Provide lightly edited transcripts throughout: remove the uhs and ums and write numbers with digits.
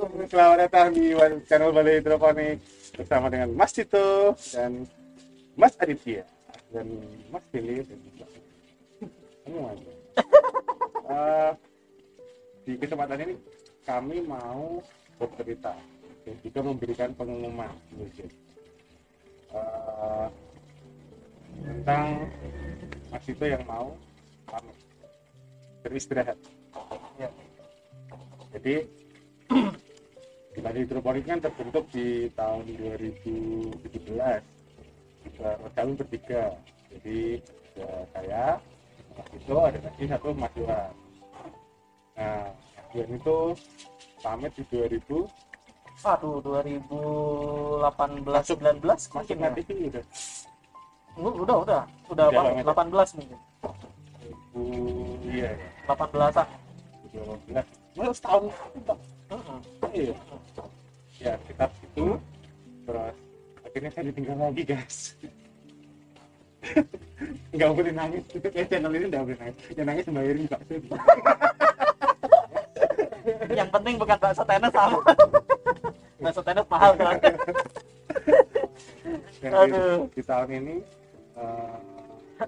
Selamat datang di channel Balai Hidroponik bersama dengan Mas Cito dan Mas Aditya dan Mas Billy dan semuanya. Di kesempatan ini kami mau bercerita dan juga memberikan pengumuman tentang Mas Cito yang mau pamit beristirahat. Ya. Jadi Balai Hidroponik kan terbentuk di tahun 2017 kami bertiga. Jadi saya, Mas Cito, ada lagi satu Mas Yuhan. Nah, Mas Yuhan itu pamit di 2018 19 masuk mungkin ya. TV udah. Udah banget. 18 mungkin. Iya, 18-an. 2018. Mau setahun. Iya. Ya, sekitar itu. Terus akhirnya saya ditinggal lagi, guys. Nggak boleh nangis. Itu kayak channel ini nggak boleh nangis. Yang nangis membayarin bakso. Yang penting bukan bakso tenis sama. Bakso tenis mahal kan. Dan Aduh. di tahun ini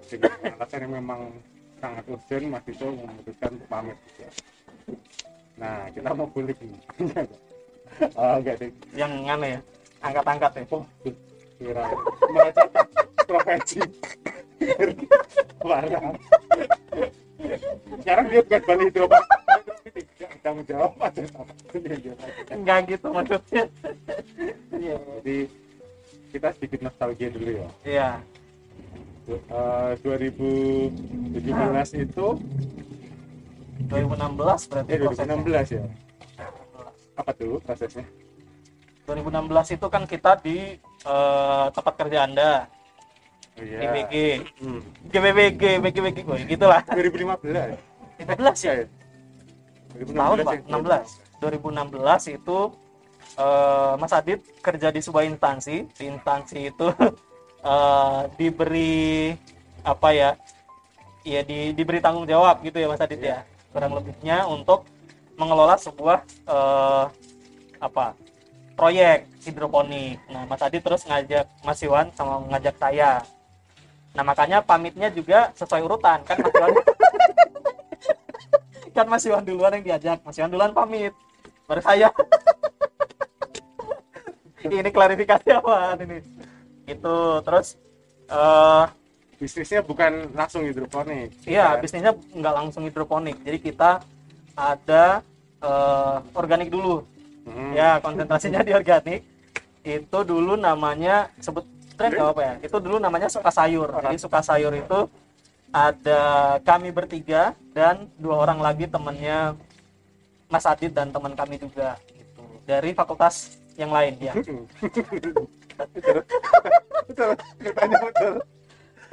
dengan alasan yang memang sangat urgent, Mas Cito memutuskan untuk pamit. Nah, kita mau kulik nih. Oh, enggak deh. Yang aneh ya. Angkat-angkat ya. Oh, kira membaca profesi. Parah. Sekarang dia bukan Balai Hidroponik. Tidak tanggung jawab aja sama dia. Enggak gitu maksudnya. Iya. Jadi kita sedikit nostalgia dulu ya. Iya. 2017 itu 2016 berarti prosesnya. 2016 ya. Apa dulu prosesnya? 2016 itu kan kita di tempat kerja Anda. Oh, iya. GBG. GBG, BG, oh, gitulah. 2015. 15 ya? 2016 Tahun ya? Pak, 16. 2016 itu Mas Adit kerja di sebuah instansi. Di instansi itu diberi apa ya? Ya diberi tanggung jawab gitu ya Mas Adit ya. Kurang lebihnya untuk mengelola sebuah proyek hidroponik. Nah, Mas Adit terus ngajak Mas Iwan sama ngajak saya. Nah, makanya pamitnya juga sesuai urutan kan Mas Iwan. Kan Mas Iwan duluan yang diajak, Mas Iwan duluan pamit. Baru saya. Ini klarifikasi apa ini? Gitu. Terus Bisnisnya bukan langsung hidroponik. iya, kan? bisnisnya nggak langsung hidroponik. Jadi kita ada organik dulu. Ya, konsentrasinya di organik. Itu dulu namanya sebut tren nggak apa ya? Itu dulu namanya Suka Sayur. Jadi Suka Sayur itu ada kami bertiga dan 2 orang lagi temennya Mas Adit dan teman kami juga gitu. Dari fakultas yang lain ya. Betul. Ceritanya betul.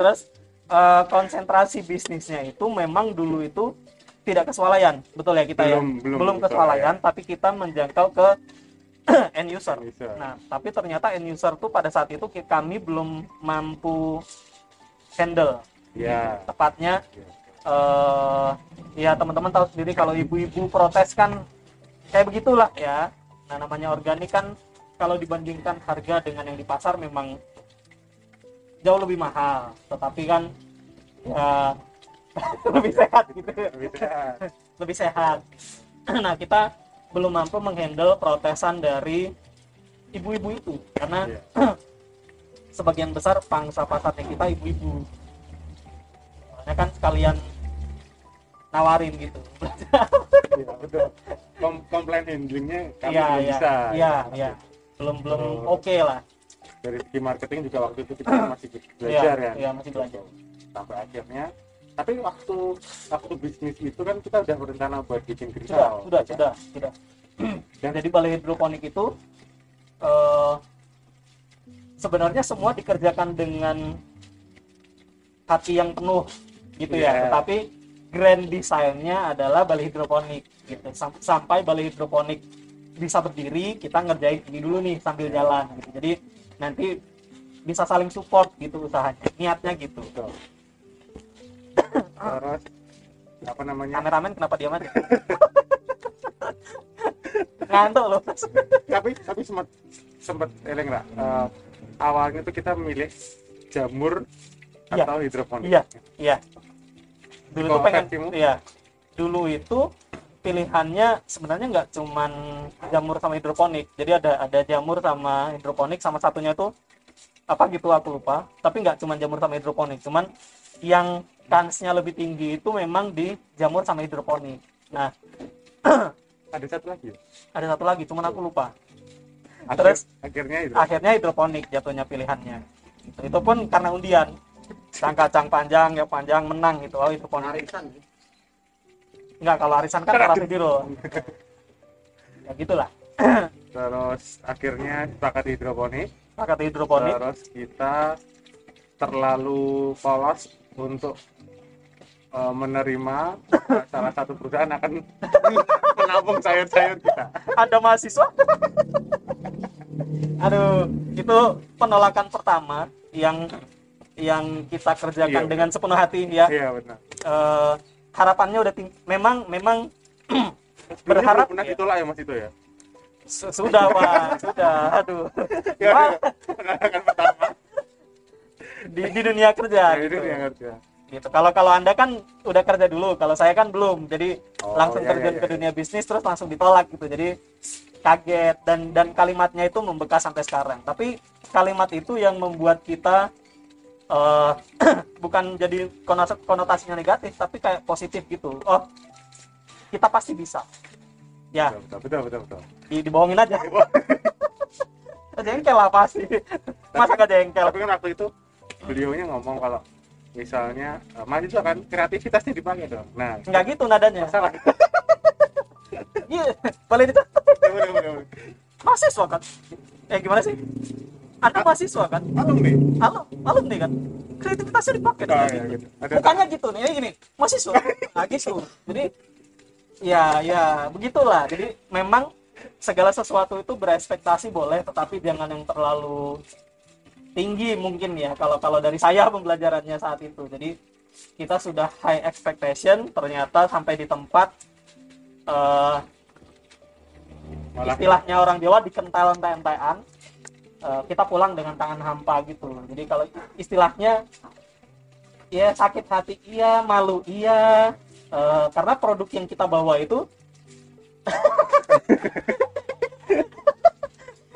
Terus konsentrasi bisnisnya itu memang dulu itu tidak keswalayan, betul ya kita belum keswalayan, tapi kita menjangkau ke end user. Nah, tapi ternyata end user tuh pada saat itu kami belum mampu handle. Ya. Tepatnya ya teman-teman tahu sendiri kalau ibu-ibu protes kan kayak begitulah ya. Nah, namanya organik kan kalau dibandingkan harga dengan yang di pasar memang jauh lebih mahal, tetapi kan ya lebih sehat gitu. Lebih sehat. Nah, kita belum mampu menghandle protesan dari ibu-ibu itu karena sebagian besar pangsa pasarnya kita ibu-ibu. Makanya kan sekalian nawarin gitu. Iya, betul. Komplain handlingnya kami Iya, belum iya, bisa. iya. Belum oke lah. Dari segi marketing juga waktu itu kita masih belajar ya. Iya, masih belajar. Sampai akhirnya. Tapi waktu bisnis itu kan kita udah berencana buat bikin greenhouse. Sudah. Dan jadi balai hidroponik itu sebenarnya semua dikerjakan dengan hati yang penuh gitu ya. Tetapi grand design-nya adalah balai hidroponik gitu. Sampai balai hidroponik bisa berdiri, kita ngerjain ini dulu nih sambil jalan gitu. Jadi nanti bisa saling support gitu usahanya. Niatnya gitu. Betul. Terus apa namanya? Kameramen kenapa diam aja? ngantuk loh. tapi sempat eleng nggak, awalnya tuh kita milih jamur Iya. atau hidroponik. Iya. Dulu tuh Kalau pengen, versimu? iya. Dulu itu pilihannya sebenarnya nggak cuman jamur sama hidroponik. Jadi ada jamur sama hidroponik, sama satunya tuh apa gitu aku lupa. Tapi nggak cuman jamur sama hidroponik. Cuman yang kansnya lebih tinggi itu memang di jamur sama hidroponik. Nah, Ada satu lagi. ada satu lagi, cuman aku lupa. Terus Terus akhirnya akhirnya hidroponik jatuhnya pilihannya. Itu pun karena undian. Kacang panjang ya panjang menang gitu. Oh, hidroponik. Arisan. Enggak, kalau arisan kan para video. Ya gitulah. terus akhirnya sepakat hidroponik. Pakai hidroponik. Terus kita terlalu polos untuk menerima salah satu perusahaan akan menampung sayur-sayur kita. Ada mahasiswa. Aduh, itu penolakan pertama yang kita kerjakan Iya. dengan sepenuh hati ya. Iya benar. Harapannya udah memang Berharap berharap pernah ya. ditolak ya Mas itu ya. Sudah Pak, sudah. Aduh. Ya, Wah, penolakan pertama. di dunia kerja Ya, gitu. itu yang kerja. Gitu. Kalau Anda kan udah kerja dulu, kalau saya kan belum. Jadi Oh, langsung iya, terjun iya, ke iya. dunia bisnis terus langsung ditolak gitu. Jadi kaget dan kalimatnya itu membekas sampai sekarang. Tapi kalimat itu yang membuat kita bukan jadi konotasinya negatif, tapi kayak positif gitu. Oh, kita pasti bisa. Ya, Betul. dibohongin aja. Jengkel lah pasti. Masa nggak jengkel? Tapi kan waktu itu beliaunya ngomong kalau misalnya mahasiswa kan kreativitasnya dipakai dong. Nah, Nggak gitu nadanya. salah. Iya, boleh itu. Bener. Mahasiswa kan? Gimana sih? Anda mahasiswa kan? Alumni. Alumni kan? Kreativitasnya dipakai dong. Oh, Gitu. iya, gitu. Ada Bukannya gitu nih, ini gini, mahasiswa. Nah, gitu. Jadi ya begitulah. Jadi memang segala sesuatu itu berekspektasi boleh, tetapi jangan yang terlalu tinggi mungkin ya. Kalau dari saya pembelajarannya saat itu. Jadi kita sudah high expectation, ternyata sampai di tempat malah istilahnya orang Jawa dikental entai-entaian, kita pulang dengan tangan hampa gitu. Jadi kalau istilahnya ya sakit hati iya, malu iya, karena produk yang kita bawa itu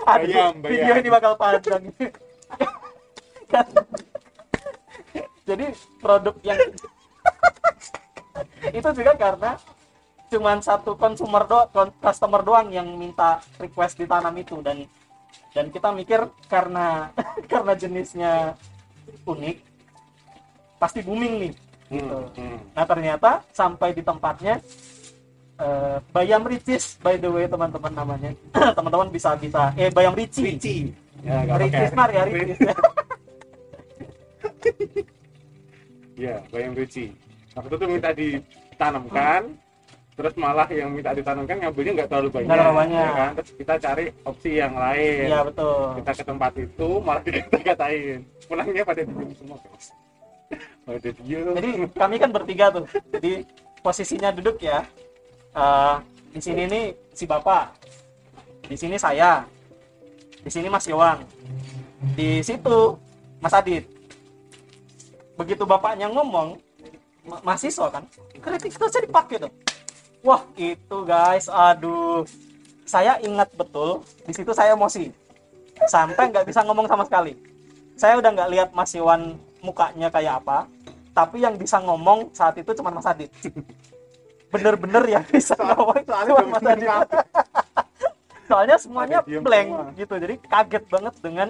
aduh, Bayang. video ini bakal panjang. Jadi produk yang itu juga karena cuman satu customer doang yang minta request ditanam itu, dan kita mikir karena karena jenisnya unik pasti booming nih gitu. Nah ternyata sampai di tempatnya Bayam Ricis, by the way teman-teman namanya. Teman-teman bisa Bayam Rici. Ya, nggak Ricis pakai. Mar ya Ricis. Ya, bayam Rici. Waktu itu minta ditanamkan, terus malah yang minta ditanamkan ngambilnya nggak terlalu banyak. Nggak terlalu banyak. Ya kan? Terus kita cari opsi yang lain. Iya betul. Kita ke tempat itu malah dikata-katain. Pulangnya pada diem semua, guys. Pada diem. Jadi kami kan bertiga tuh. Jadi posisinya duduk ya. Di sini nih si Bapak. Di sini saya. Di sini Mas Yowan. Di situ Mas Adit. Begitu bapaknya ngomong, mahasiswa kan, kreativitasnya dipakai dong. Wah itu guys, aduh, saya ingat betul. Di situ saya emosi. Sampai nggak bisa ngomong sama sekali. Saya udah nggak lihat Mas Yowan mukanya kayak apa, tapi yang bisa ngomong saat itu cuma Mas Adit. Bener-bener yang bisa ngomong cuma Mas Adit. Soalnya semuanya Pada diem blank semua. gitu, jadi kaget banget dengan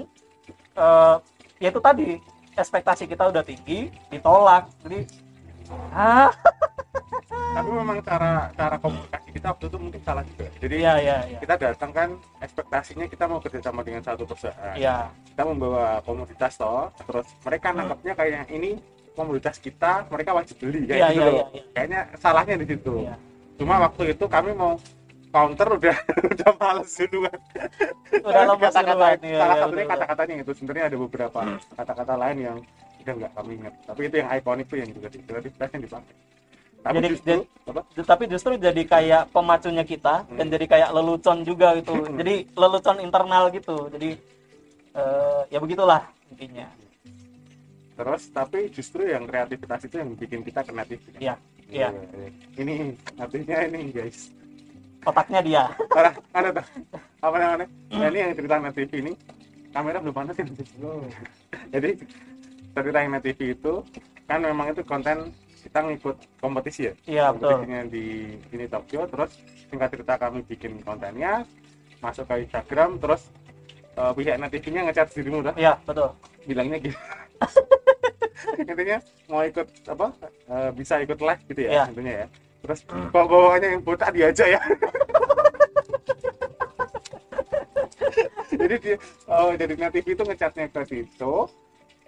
ya itu tadi, ekspektasi kita udah tinggi, ditolak. Jadi Tapi memang cara komunikasi kita waktu itu mungkin salah juga. Jadi iya. kita datang kan ekspektasinya kita mau kerjasama dengan satu perusahaan. Iya. Kita membawa komoditas toh, terus mereka nangkapnya kayak ini komoditas kita, mereka wajib beli kayak Iya, gitu iya, loh. iya. Kayaknya salahnya di situ. Iya. Cuma waktu itu kami mau counter udah udah males duluan. Udah lemas Kata-kata duluan, iya, salah iya, satunya betul. kata-katanya itu, sebenarnya ada beberapa kata-kata lain yang udah nggak kami ingat. Tapi itu yang ikonik tuh yang juga kreativitasnya dipakai. Tapi Jadi justru apa? tapi justru jadi kayak pemacunya kita dan jadi kayak lelucon juga gitu. Jadi lelucon internal gitu. Jadi ya begitulah intinya. Terus tapi justru yang kreativitas itu yang bikin kita kreatif. Iya, iya. Ini artinya ini guys. Otaknya dia. Ada tuh apa namanya? Nah, ini yang cerita Net TV ini kamera belum panas ya. Jadi cerita yang Net TV itu kan memang itu konten kita ngikut kompetisi ya. Iya, betul. Kompetisinya di ini Tokyo, terus singkat cerita kami bikin kontennya, masuk ke Instagram, terus pihak Net TV-nya ngechat dirimu dah. Iya, betul. Bilangnya gitu. Intinya mau ikut apa? Bisa ikut live gitu ya, Iya. intinya ya. Terus bawaannya yang botak diajak ya. Jadi dia jadi Net TV itu ngechatnya ke Tito,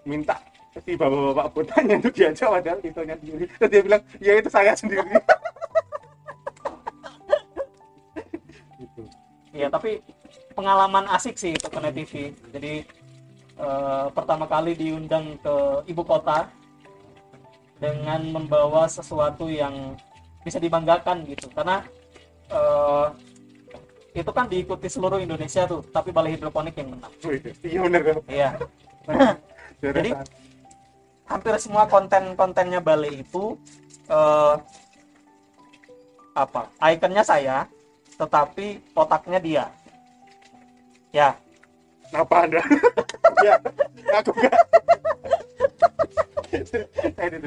minta si bapak-bapak botaknya itu diajak padahal Titonya sendiri. Terus dia bilang, ya itu saya sendiri. Gitu. Iya, tapi pengalaman asik sih itu ke Net TV. Jadi pertama kali diundang ke ibu kota dengan membawa sesuatu yang bisa dibanggakan gitu. Karena itu kan diikuti seluruh Indonesia tuh, tapi Balai Hidroponik yang menang. Iya benar kan. Iya. Jadi hampir semua konten-kontennya Balai itu ikonnya saya, tetapi otaknya dia. Ya, Kenapa Anda? Ya, aku enggak.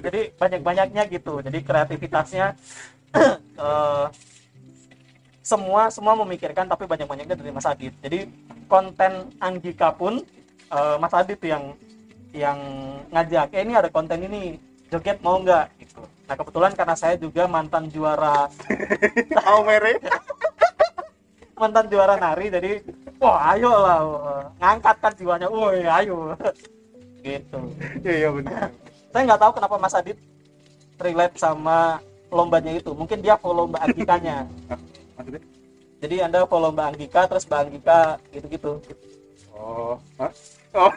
jadi banyak-banyaknya gitu. Jadi kreativitasnya semua memikirkan, tapi banyak-banyaknya dari Mas Adit. Jadi konten Anggika pun Mas Adit yang ngajak, ini ada konten ini, joget mau nggak gitu. Nah kebetulan karena saya juga mantan juara mantan juara nari, jadi wah ayo lah, ngangkat kan jiwanya, woi ayo gitu. Iya benar. Saya nggak tahu kenapa Mas Adit relate sama lombanya itu, mungkin dia follow Mbak Anggikanya. Maksudnya? Jadi Anda follow Mbak Anggika, terus Mbak Anggika gitu-gitu. Oh, hah? Oh.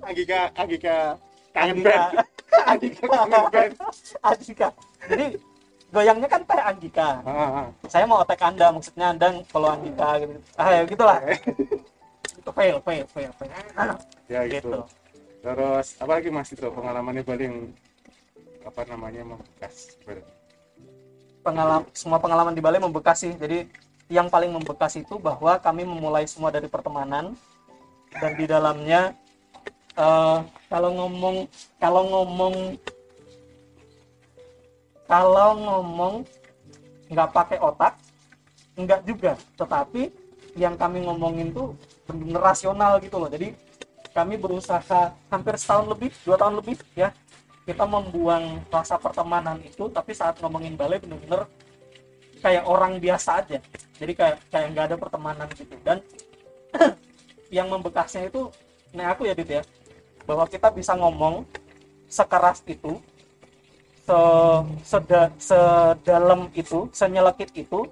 Anggika kangen Anggika. band. Anggika kangen band. Anggika. Jadi goyangnya kan Teh Anggika. Saya mau otek Anda, maksudnya Anda follow Anggika gitu. Ya gitulah. Itu fail. Ya gitu. Gitu. Terus apa lagi Mas itu pengalamannya paling apa namanya membekas? Semua pengalaman di Bali membekas sih. Jadi yang paling membekas itu bahwa kami memulai semua dari pertemanan, dan di dalamnya kalau ngomong nggak pakai otak, nggak juga, tetapi yang kami ngomongin tuh benar-benar rasional gitu loh. Jadi kami berusaha hampir setahun lebih, 2 tahun lebih ya, kita membuang rasa pertemanan itu, tapi saat ngomongin balai bener-bener kayak orang biasa aja. Jadi kayak nggak ada pertemanan gitu. Dan yang membekasnya itu, nah aku ya Dit ya, bahwa kita bisa ngomong sekeras itu, sedalam itu, senyelekit itu,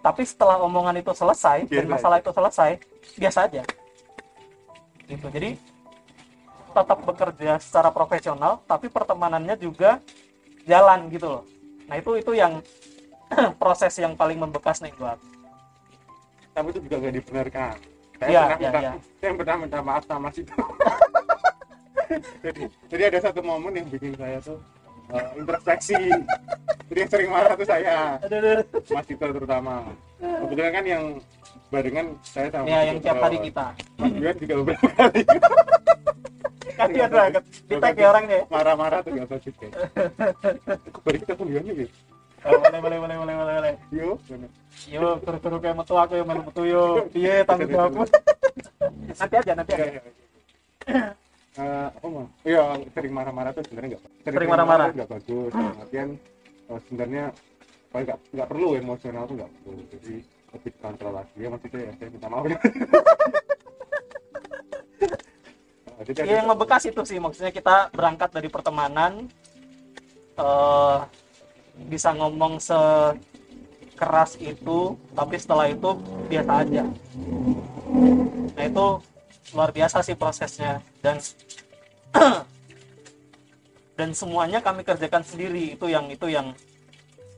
tapi setelah omongan itu selesai dan masalah itu selesai, biasa aja gitu. Jadi tetap bekerja secara profesional, tapi pertemanannya juga jalan gitu loh. Nah itu yang proses yang paling membekas nih buat. Tapi itu juga nggak dibenarkan. Iya. Saya pernah minta maaf sama Mas itu. jadi ada satu momen yang bikin saya tuh introspeksi. Jadi yang sering marah tuh saya, Mas Tito terutama. Kebetulan kan yang barengan saya sama ya, yang tiap hari kita. Mas Juan juga beberapa kali. Kasihan banget. Ditag ya orangnya. Marah-marah tuh nggak bagus guys. Balik kita kundiannya gitu. Boleh. Yo, turu kayak metu aku yang melu metu yo. Piye tanggung jawabku? Nanti aja. Apa mah? Iya, sering marah-marah tuh sebenarnya Sering marah-marah nggak bagus. Artian sebenarnya nggak perlu emosional tuh nggak perlu. Jadi lebih kontrol lagi ya maksudnya ya. Saya minta maaf. Yang membekas itu sih, maksudnya kita berangkat dari pertemanan, bisa ngomong sekeras itu, tapi setelah itu biasa aja. Nah itu luar biasa sih prosesnya. Dan dan semuanya kami kerjakan sendiri. Itu yang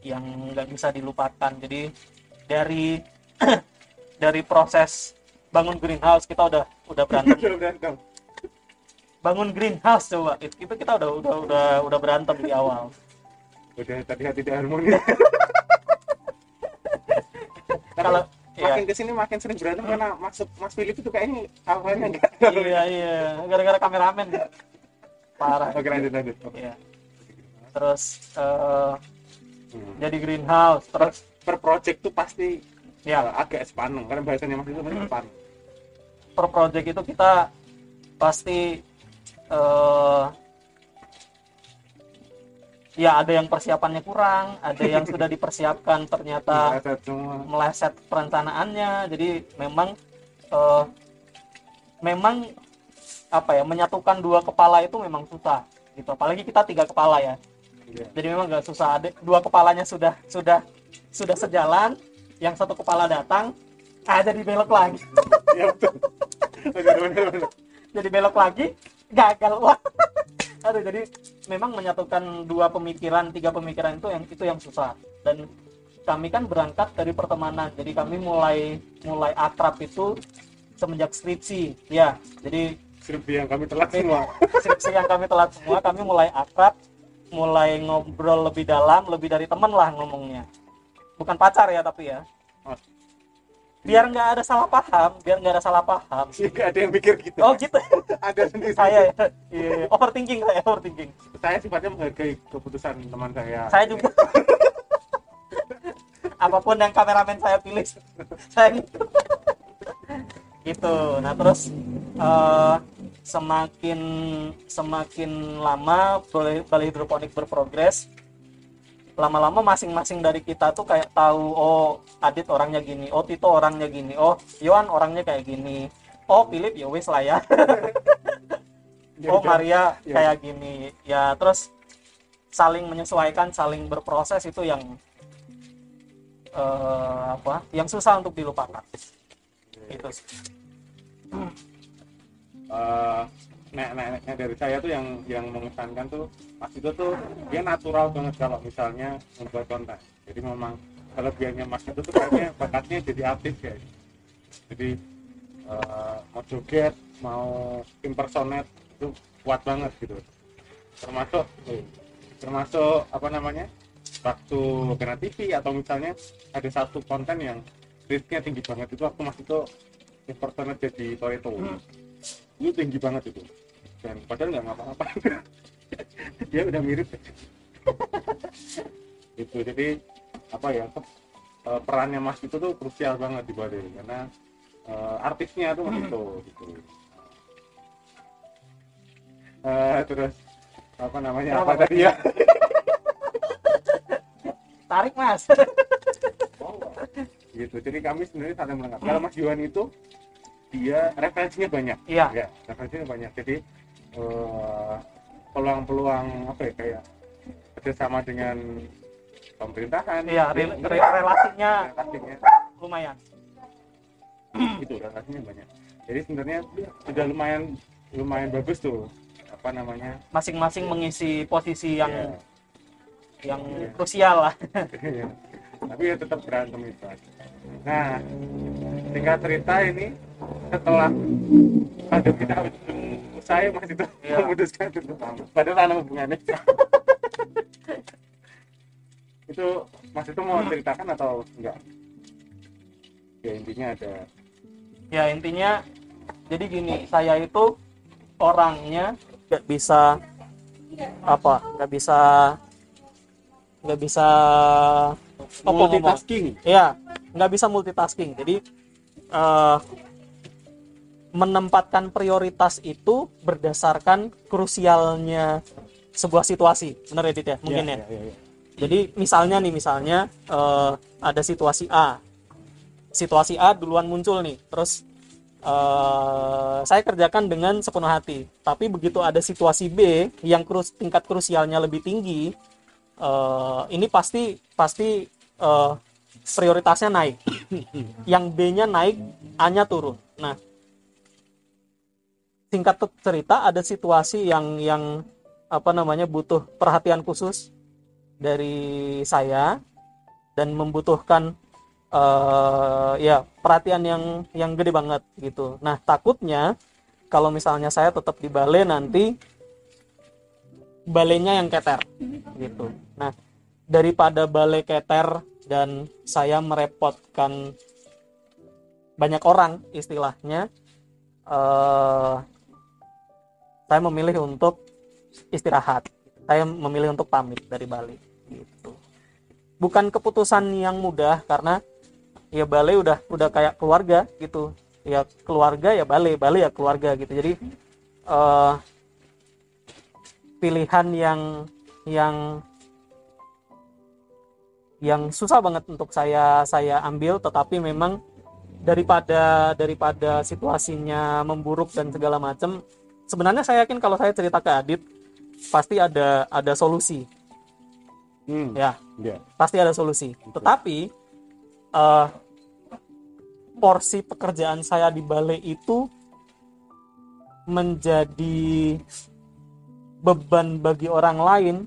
nggak bisa dilupakan. Jadi dari dari proses bangun greenhouse kita udah berantem. Udah berantem. Bangun greenhouse coba itu kita udah berantem di awal. Udah terlihat tidak harmonis. Kalau Makin iya, kesini makin sering berantem karena Mas Philip itu kayaknya awalnya enggak. iya gara-gara kameramen parah. Oke, lanjut. Iya. Terus jadi greenhouse terus Per project tuh pasti ya agak sepaneng karena bahasanya Mas itu pasti sepaneng. per project itu kita pasti ya ada yang persiapannya kurang, ada yang sudah dipersiapkan ternyata Meleset semua. meleset perencanaannya. Jadi memang apa ya, menyatukan dua kepala itu memang susah gitu, apalagi kita 3 kepala ya. Iya. Jadi memang nggak susah, ada 2 kepalanya sudah sejalan, yang 1 kepala datang jadi belok lagi. Iya betul. Benar. Jadi belok lagi gagal. Wah. Aduh, jadi memang menyatukan 2 pemikiran, 3 pemikiran itu yang susah. Dan kami kan berangkat dari pertemanan, jadi kami mulai akrab itu semenjak skripsi ya. Jadi Skripsi yang kami telat semua. skripsi yang kami telat semua, kami mulai akrab, mulai ngobrol lebih dalam, lebih dari teman lah ngomongnya, bukan pacar ya, tapi ya biar nggak ada salah paham. Sih nggak ada yang mikir gitu. Oh gitu. Ada sendiri. Saya ya, iya, overthinking. Saya sifatnya menghargai keputusan teman saya. Saya juga. Apapun yang kameramen saya pilih, saya gitu. Gitu. Nah terus semakin lama balai hidroponik berprogres, lama-lama masing-masing dari kita tuh kayak tahu, oh Adit orangnya gini, oh Tito orangnya gini, oh Yohan orangnya kayak gini, oh Philip ya wis lah ya. Oh Maria kayak gini ya. Terus saling menyesuaikan, saling berproses, itu yang yang susah untuk dilupakan. Itu sih. Nek dari saya tuh yang mengesankan tuh Mas itu tuh dia natural banget kalau misalnya membuat konten. Jadi memang kelebihannya Mas itu tuh kayaknya bakatnya jadi artis guys. Jadi mau joget, mau impersonate itu kuat banget gitu. Termasuk apa namanya, waktu Kena TV atau misalnya ada satu konten yang rate-nya tinggi banget itu waktu Mas itu impersonate jadi Toretto. Itu tinggi banget itu, dan padahal nggak ngapa-ngapain. Dia udah mirip itu. Jadi apa ya, perannya Mas itu tuh krusial banget di Bali karena artisnya tuh Mas itu gitu. Terus apa namanya, apa tadi ya? Tarik Mas. Gitu. Jadi kami sebenarnya saling melengkapi. Kalau Mas Yohan itu dia referensinya banyak. Iya. Ya, referensinya banyak. Jadi peluang-peluang apa ya, kayak kerjasama dengan pemerintahan. Iya, relasinya lumayan. Gitu, relasinya banyak. Jadi sebenarnya sudah lumayan bagus tuh, apa namanya, Masing-masing mengisi posisi yang ya, krusial lah. tapi ya tetap berantem itu. Nah, singkat cerita ini setelah ada kita saya Mas itu memutuskan untuk tamat. Padahal ada hubungannya. Itu Mas itu mau ceritakan atau enggak? Ya intinya ada. Ya intinya jadi gini, saya itu orangnya nggak bisa Multitasking. Iya, nggak bisa multitasking. Jadi menempatkan prioritas itu berdasarkan krusialnya sebuah situasi. Benar ya Dit ya? Mungkin ya. Jadi misalnya ada situasi A. Situasi A duluan muncul nih. Terus saya kerjakan dengan sepenuh hati. Tapi begitu ada situasi B yang tingkat krusialnya lebih tinggi, ini pasti prioritasnya naik. Yang B-nya naik, A-nya turun. Nah, singkat cerita ada situasi yang butuh perhatian khusus dari saya dan membutuhkan ya perhatian yang gede banget gitu. Nah, takutnya kalau misalnya saya tetap di balai, nanti balainya yang keter gitu. Nah, daripada balai keter dan saya merepotkan banyak orang istilahnya, saya memilih untuk istirahat. Saya memilih untuk pamit dari balai gitu. Bukan keputusan yang mudah, karena ya balai udah kayak keluarga gitu. Ya keluarga ya balai ya keluarga gitu. Jadi pilihan yang susah banget untuk saya ambil, tetapi memang daripada situasinya memburuk dan segala macam, sebenarnya saya yakin kalau saya cerita ke Adit pasti ada solusi. Ya, pasti ada solusi. Tetapi porsi pekerjaan saya di balai itu menjadi beban bagi orang lain,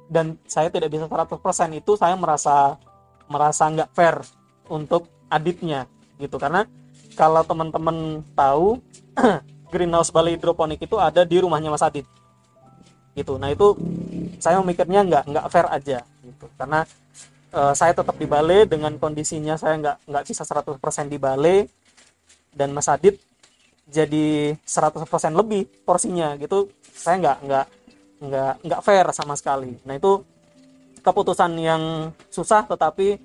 dan saya tidak bisa 100%, itu saya merasa nggak fair untuk Aditnya gitu. Karena kalau teman-teman tahu greenhouse balai hidroponik itu ada di rumahnya Mas Adit gitu. Nah, itu saya memikirnya nggak fair aja gitu, karena saya tetap di balai dengan kondisinya saya nggak bisa 100% di balai, dan Mas Adit jadi 100% lebih porsinya gitu. Saya nggak fair sama sekali. Nah, itu keputusan yang susah, tetapi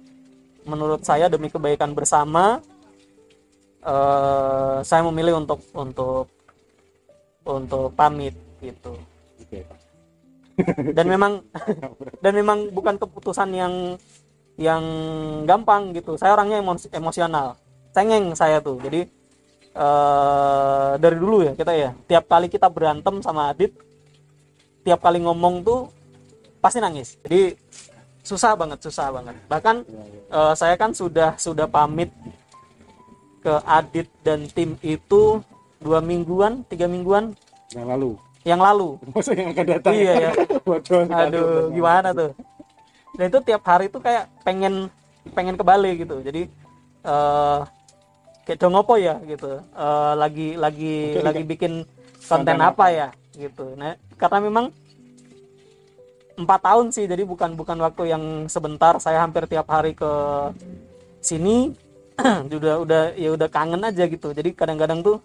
menurut saya demi kebaikan bersama, saya memilih untuk pamit gitu. Dan memang bukan keputusan yang gampang gitu. Saya orangnya emosional, cengeng saya tuh. Jadi dari dulu ya kita ya, tiap kali kita berantem sama Adit, tiap kali ngomong tuh pasti nangis. Jadi susah banget. Bahkan saya kan sudah pamit ke Adit dan tim itu 2 mingguan, 3 mingguan yang lalu. Masa yang akan datang? Iya ya. Waduh, aduh, gimana tuh? Dan itu tiap hari tuh kayak pengen ke Bali gitu. Jadi kayak dong apa ya gitu. Lagi bikin konten apa ya gitu. Nah, karena memang 4 tahun sih, jadi bukan waktu yang sebentar. Saya hampir tiap hari ke sini. udah kangen aja gitu. Jadi kadang-kadang tuh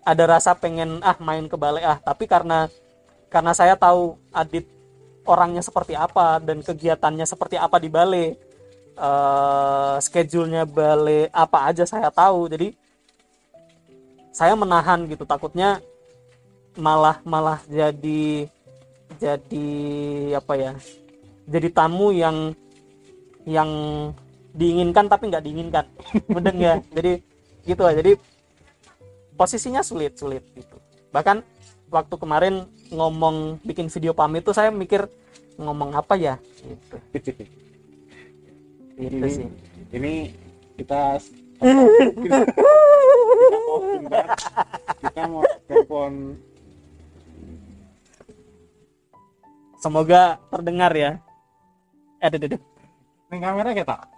ada rasa pengen main ke balai, tapi karena saya tahu Adit orangnya seperti apa dan kegiatannya seperti apa di balai, schedule-nya balai apa aja saya tahu, jadi saya menahan gitu. Takutnya malah jadi apa ya, jadi tamu yang diinginkan tapi nggak diinginkan. Mudeng ya, jadi gitu lah. Jadi posisinya sulit gitu. Bahkan waktu kemarin ngomong bikin video pamit tuh saya mikir ngomong apa ya gitu. Gitu sih. Ini kita mau telepon. Semoga terdengar ya. Aduh. Ini kamera kita.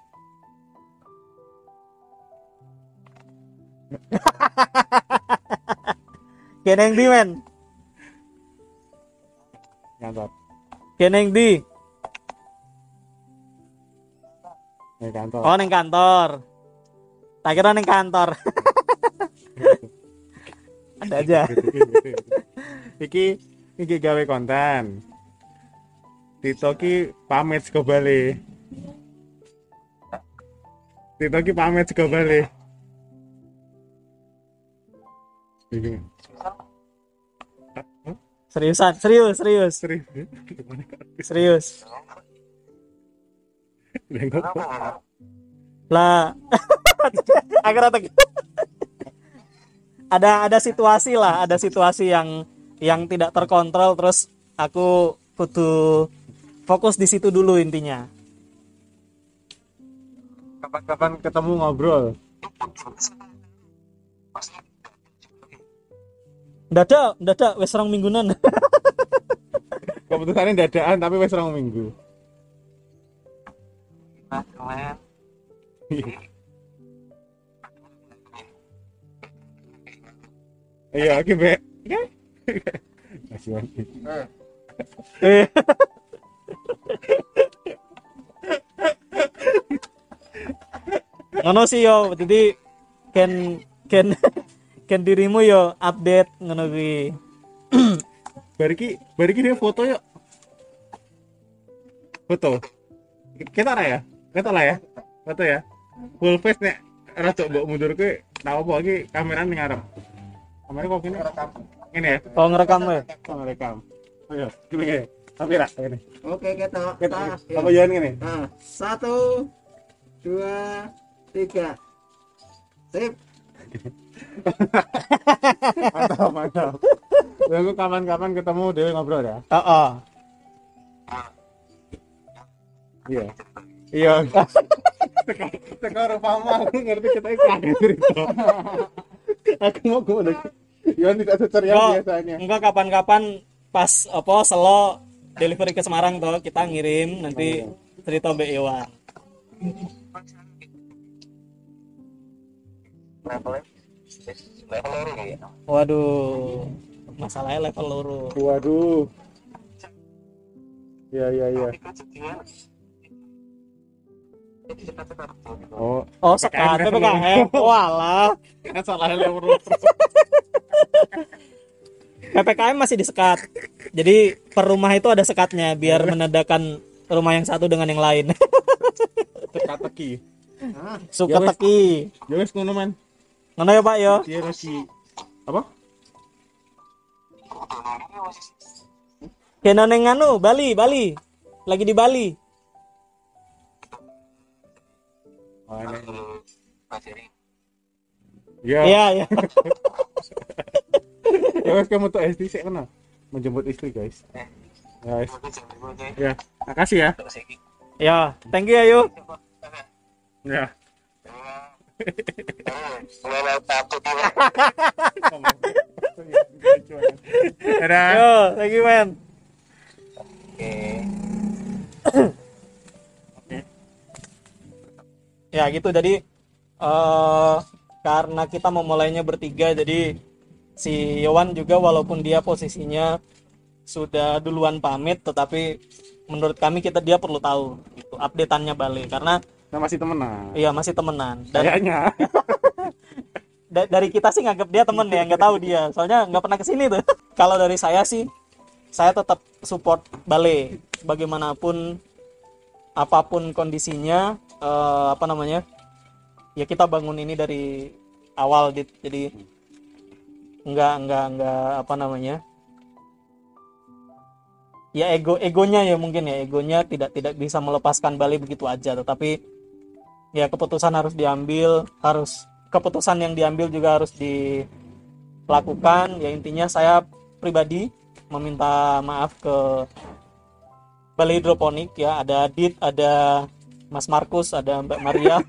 Keneng di men. Kantor. Keneng di. Kantor. Oh, neng kantor. Tak kira neng kantor. Ada aja. Iki gawe konten. Tito ki pamit ke Bali. Serius. Lah. Agar ada situasi yang tidak terkontrol, terus aku kudu fokus di situ dulu intinya. Kapan-kapan ketemu ngobrol. Dadak wis rong minggunan. keputusannya dadakan tapi wis 2 minggu. Nah, kemarin Iya, oke, Be. Oke. Masih wangi. Ngono sih yo, jadi ken ken ken dirimu yo update ngono kuwi. Bariki dia foto yuk. Foto. Kita lah ya. Kita lah ya. Foto ya. Full face nek rada mbok mundur kuwi tau apa iki kamerane ngarep. Kamera kok gini rekam. Ini ya. Oh ngerekam ya. Oh, rekam. Ayo, gini. Kamera ini. oke kita Kita apa jalan gini? nah 1 2 3 sip. Mantap. Tunggu kapan-kapan ketemu Dewi ngobrol ya. Heeh. Iya. Iya. Sekarang paham aku ngerti kita iklan cerita. Aku mau ngomong. Yon tidak seceria biasanya. Enggak kapan-kapan pas apa selo delivery ke Semarang toh kita ngirim nanti cerita Mbak Iwan. Levelnya level loro ya. Waduh. Masalahnya level loro. Waduh. Iya. Oh, Oh, sekat PPKM. Walah. kan salah level. PPKM masih disekat. Jadi per rumah itu ada sekatnya biar menandakan rumah yang satu dengan yang lain. Teka-teki. Suka teki. Ya wis ngono man. Ngono ya Pak yo. Dia masih apa? Kena neng anu Bali. Lagi di Bali. Oh, ini. Materi Ya. Iya. Ya wis kamu tuh istri sih kenal. Menjemput istri, guys. Ya wis. Ya, makasih ya. Ya, thank you ayo. Ya. Dadah. Yo, thank you man. Ya gitu jadi karena kita memulainya bertiga jadi si Yowan juga walaupun dia posisinya sudah duluan pamit tetapi menurut kami dia perlu tahu gitu updateannya Bali karena Nah, masih temenan. iya masih temenan dan Kayaknya. dari kita sih nganggap dia temen ya nggak tahu dia soalnya nggak pernah kesini tuh. Kalau dari saya sih saya tetap support Bale bagaimanapun apapun kondisinya ya kita bangun ini dari awal jadi nggak ya egonya ya mungkin ya egonya tidak bisa melepaskan Bale begitu aja tetapi ya keputusan harus diambil keputusan yang diambil juga harus dilakukan ya intinya saya pribadi meminta maaf ke Bale Hidroponik ya ada Adit ada Mas Markus ada Mbak Maria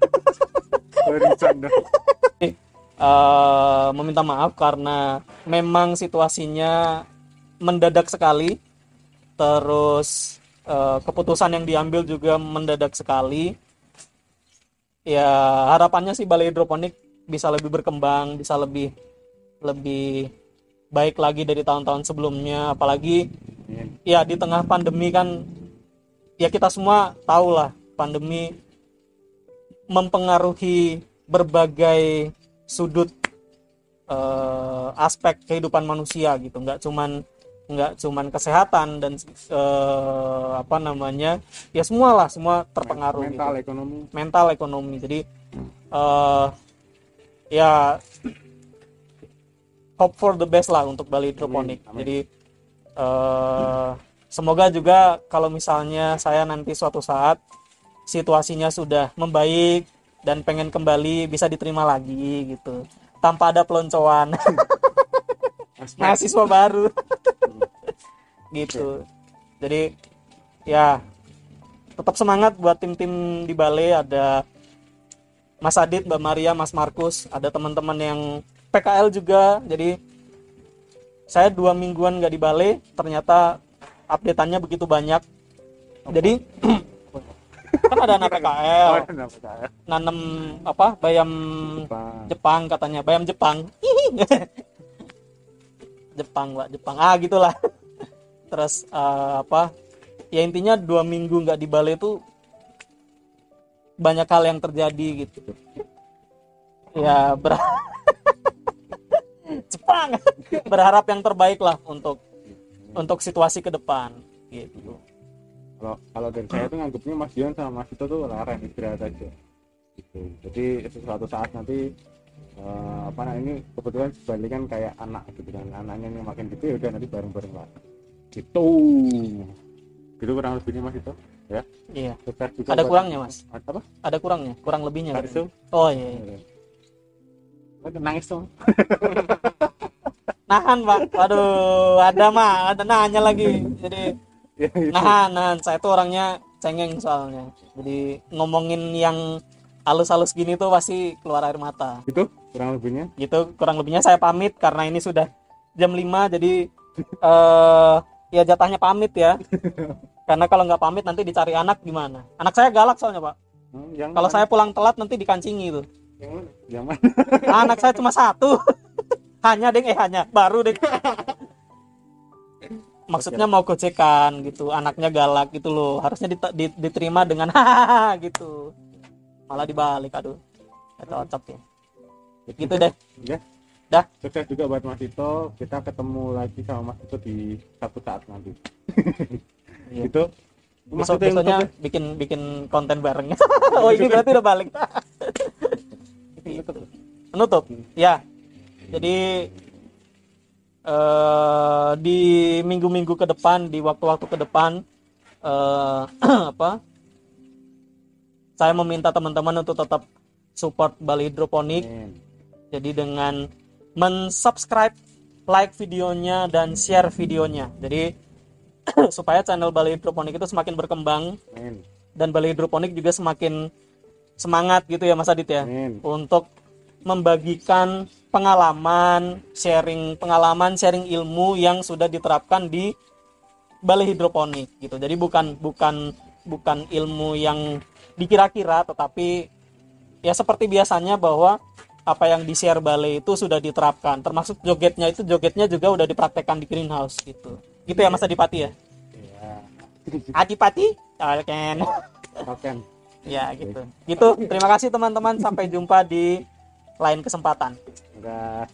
meminta maaf karena memang situasinya mendadak sekali terus keputusan yang diambil juga mendadak sekali ya harapannya sih Bale Hidroponik bisa lebih berkembang bisa lebih baik lagi dari tahun-tahun sebelumnya apalagi ya di tengah pandemi kan ya kita semua tahu lah pandemi mempengaruhi berbagai sudut aspek kehidupan manusia gitu nggak cuman kesehatan dan ya semua terpengaruh mental ekonomi jadi ya hope for the best lah untuk Bale Hidroponik. Jadi semoga juga kalau misalnya saya nanti suatu saat situasinya sudah membaik dan pengen kembali bisa diterima lagi gitu tanpa ada peloncoan mahasiswa baru gitu. Jadi ya tetap semangat buat tim-tim di Bale ada Mas Adit, Mbak Maria, Mas Markus, ada teman-teman yang PKL juga. Jadi saya 2 mingguan nggak di Bale, ternyata updateannya begitu banyak. Jadi kan ada anak PKL Oh, kenapa saya? nanam apa bayam Jepang. Jepang katanya, bayam Jepang. Jepang Pak, Jepang gitulah. Terus apa ya, intinya 2 minggu nggak di Bali itu banyak hal yang terjadi gitu ya. Jepang berharap yang terbaik lah untuk situasi ke depan gitu. Kalau dari saya tuh nganggapnya Mas Dion sama Mas Ito tuh laren, istirahat aja gitu. Jadi suatu saat nanti apa nah ini kebetulan Bali kan kayak anak gitu kan, anaknya yang makin gede udah nanti bareng-bareng lah gitu. Gitu kurang lebihnya Mas Ito ya. Iya. Sukses juga Ada buat- kurangnya Mas? Apa? Ada kurangnya, kurang lebihnya. Kak Isu? Oh iya. Nangis dong. Nahan Pak. Waduh, ada nanya lagi. Jadi Ya, itu. nahan. Saya tuh orangnya cengeng soalnya. Jadi ngomongin yang halus-halus gini tuh pasti keluar air mata. Itu kurang lebihnya. Gitu, kurang lebihnya saya pamit karena ini sudah jam 5, jadi ya jatahnya pamit ya. Karena kalau nggak pamit nanti dicari anak gimana? Anak saya galak soalnya Pak. Yang Kalau mana? saya pulang telat nanti dikancingi itu. yang mana? Yang mana? Anak saya cuma 1. hanya baru deh. Maksudnya mau gojekan gitu, anaknya galak gitu loh. Harusnya diterima dengan hahaha gitu. Malah dibalik, aduh. Gak cocok ya. Gitu deh. Ya. Dah. Sukses juga buat Mas Ito. Kita ketemu lagi sama Mas Ito di satu saat nanti. Iya. Gitu. Mas Ito yang Besoknya tutup ya? bikin konten bareng. Oh ini berarti udah balik. Penutup. Ya. Jadi di minggu-minggu ke depan, di waktu-waktu ke depan, apa? Saya meminta teman-teman untuk tetap support Bali Hidroponik. Amin. Jadi dengan mensubscribe, like videonya dan share videonya. Jadi supaya channel Bali Hidroponik itu semakin berkembang Amin. dan Bali Hidroponik juga semakin semangat gitu ya Mas Adit ya. Amin. Untuk membagikan pengalaman, sharing ilmu yang sudah diterapkan di Bali Hidroponik gitu. Jadi bukan ilmu yang dikira-kira, tetapi ya seperti biasanya bahwa apa yang di-share Bali itu sudah diterapkan. Termasuk jogetnya juga udah dipraktekkan di greenhouse gitu. Gitu ya Mas Adipati ya? Ya. Adipati? Oke. Oke. Ya gitu. Gitu. Terima kasih teman-teman. Sampai jumpa di lain kesempatan. Udah.